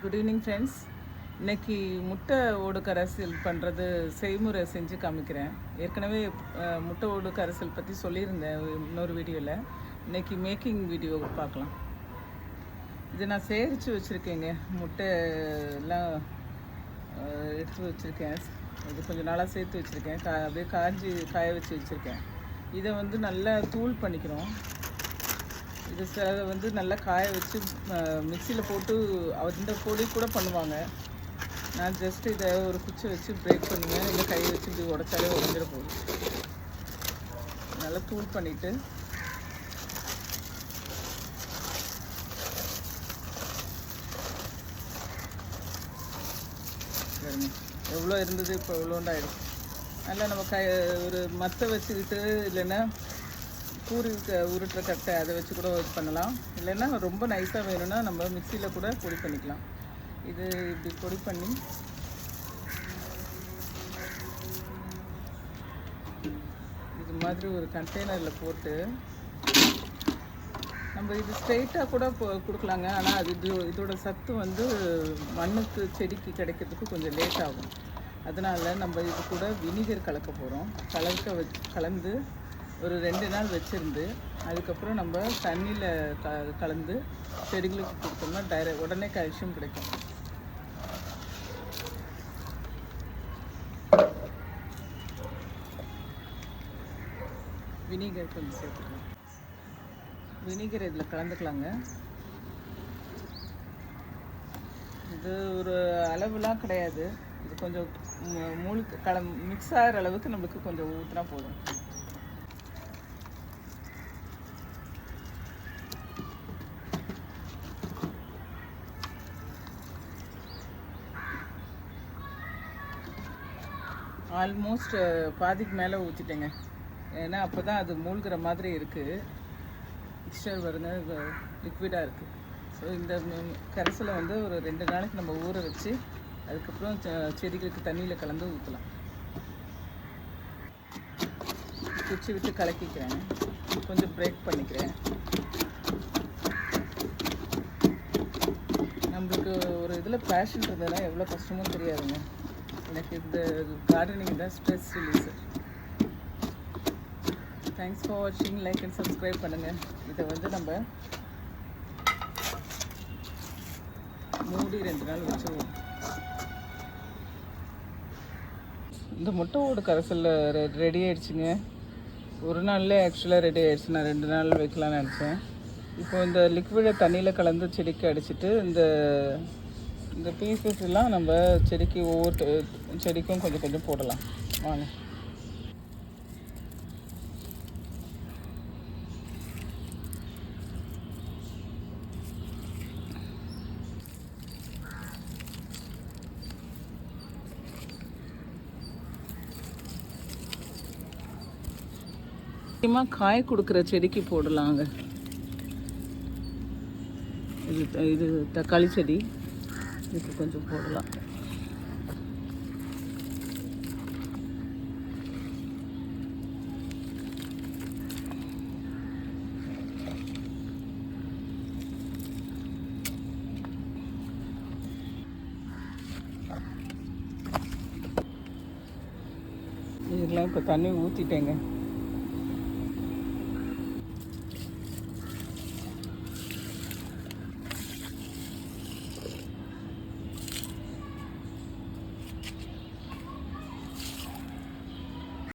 Good evening friends. இன்றைக்கி முட்டை ஓடு கரைசல் பண்ணுறது செய்முறை செஞ்சு காமிக்கிறேன். ஏற்கனவே முட்டை ஓடு கரைசல் பற்றி சொல்லியிருந்தேன் இன்னொரு வீடியோவில். இன்றைக்கி மேக்கிங் வீடியோ பார்க்கலாம். இது நான் சேரித்து வச்சுருக்கேங்க. முட்டை எல்லாம் எடுத்து வச்சுருக்கேன். இது கொஞ்சம் நாளாக சேர்த்து வச்சுருக்கேன். அப்படியே காய வச்சு வச்சுருக்கேன். இதை வந்து நல்லா தூள் பண்ணிக்கிறோம். இது சில வந்து நல்லா காய வச்சு மிக்சியில் போட்டு அந்த பொடி கூட பண்ணுவாங்க. நான் ஜஸ்ட் இதை ஒரு குச்சி வச்சு பிரேக் பண்ணுவேன். இல்லை கையை வச்சு இப்படி உடச்சாலே உடஞ்சிட போகுது. நல்லா தூள் பண்ணிவிட்டு எவ்வளோ இருந்தது இப்போ எவ்வளோண்டாயிடும். நல்லா நம்ம ஒரு மற்ற வச்சுக்கிட்டு இல்லைன்னா பூரி உருட்டுற கட்டை அதை வச்சு கூட இது பண்ணலாம். இல்லைன்னா ரொம்ப நைஸாக வேணும்னா நம்ம மிக்சியில் கூட பொடி பண்ணிக்கலாம். இது இப்படி பொடி பண்ணி இது மாதிரி ஒரு கண்டெய்னரில் போட்டு நம்ம இது ஸ்ட்ரெயிட்டாக கூட கொடுக்கலாங்க. ஆனால் அது இதோட சத்து வந்து மண்ணுக்கு செடிக்கு கிடைக்கிறதுக்கு கொஞ்சம் லேட் ஆகும். அதனால் நம்ம இது கூட வினிகர் கலக்க போகிறோம். கலந்து ஒரு 2 நாள் வச்சுருந்து அதுக்கப்புறம் நம்ம தண்ணியில் கலந்து செடிகளுக்கு கொடுத்தோம்னா உடனே கால்சியம் கிடைக்கும். வினிகர் கொஞ்சம் சேர்த்துக்கலாம். வினிகர் இதில் கலந்துக்கலாங்க. இது ஒரு அளவுலாம் கிடையாது. இது கொஞ்சம் மிக்ஸ் ஆகிற அளவுக்கு நம்மளுக்கு கொஞ்சம் ஊற்றினா போதும். ஆல்மோஸ்ட் பாதிக்கு மேலே ஊற்றிட்டேங்க. ஏன்னா அப்போ தான் அது மூழ்கிற மாதிரி இருக்குது. மிக்சர் வருங்க லிக்விடாக இருக்குது. ஸோ இந்த கரைசலை வந்து ஒரு 2 நாளைக்கு நம்ம ஊற வச்சு அதுக்கப்புறம் செடிகளுக்கு தண்ணியில் கலந்து ஊற்றலாம். குச்சி விட்டு கலக்கிக்கிறேன். கொஞ்சம் பிரேக் பண்ணிக்கிறேன். நம்மளுக்கு ஒரு இதில் பேஷன் இருந்ததுன்னா எவ்வளோ கஷ்டமும் தெரியாதுங்க. எனக்கு இந்த கார்டனிங் தான் ஸ்ட்ரெஸ் ரிலீஸர். தேங்க்ஸ் ஃபார் வாட்சிங். லைக் அண்ட் சப்ஸ்கிரைப் பண்ணுங்கள். இதை வந்து நம்ம மூடி 2 நாள் வச்சுருவோம். இந்த முட்டை ஓடு கரைசலில் ரெடி ஆகிடுச்சுங்க. ஒரு நாள்லேயே ஆக்சுவலாக ரெடி ஆகிடுச்சு. நான் 2 நாள் வைக்கலான்னு நினச்சேன். இப்போ இந்த லிக்விடை தண்ணியில் கலந்து செடிக்கு அடிச்சுட்டு இந்த பீசஸ் எல்லாம் நம்ம செடிக்கு ஒவ்வொரு செடிக்கும் கொஞ்சம் கொஞ்சம் போடலாம். வாங்க. முக்கியமாக காய் கொடுக்குற செடிக்கு போடலாங்க. இது தக்காளி செடி, இதுக்கு கொஞ்சம் போடலாம். இதெல்லாம் இப்போ தண்ணி ஊற்றிட்டேங்க.